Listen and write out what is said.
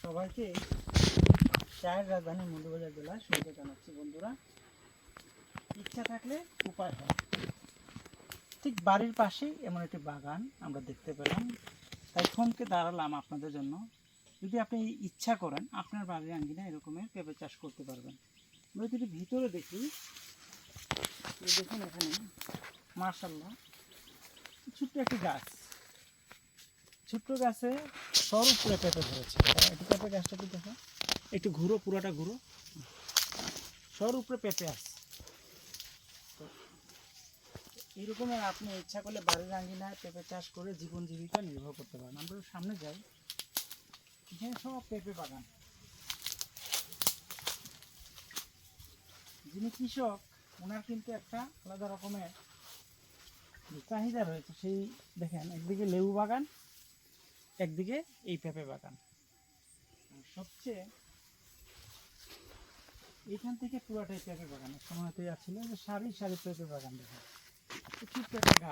সবাইকে চায়ের রাজধানী মৌলভীবাজার জেলায় স্বাগত জানাচ্ছি। বন্ধুরা, ইচ্ছা থাকলে উপায় হয়। ঠিক বাড়ির পাশেই এমন একটি বাগান আমরা দেখতে পেলাম, তাই থমকে দাঁড়ালাম আপনাদের জন্য। যদি আপনি ইচ্ছা করেন, আপনার বাড়ির আঙ্গিনা এরকমের পেঁপে চাষ করতে পারবেন। আমরা যদি ভিতরে দেখি, দেখুন এখানে মাশাআল্লাহ ছোট্ট একটি গাছ, ছোট্ট গাছে সর উপরে পেঁপে ধরেছে। একটু পেঁপে গাছটা একটু দেখো, একটু ঘুরো, পুরোটা ঘুরো, সর উপরে পেঁপে আসছে। তো এইরকমের আপনি ইচ্ছা করলে বাড়ির আঙ্গিনায় পেঁপে চাষ করে জীবন জীবিকা নির্ভর করতে পারেন। আমরা সামনে যাই, এখানে সব পেঁপে বাগান। যিনি কৃষক, ওনার কিন্তু একটা আলাদা রকমের চাহিদা রয়েছে। সেই দেখেন, একদিকে লেবু বাগান, একদিকে এই পেঁপে বাগান। সবচেয়ে এইখান থেকে পুরাটাই পেঁপে বাগান। এক সময় তো ছিল যে সারি সারি পেঁপে বাগান। দেখেন ছোট্ট একটা গাছ।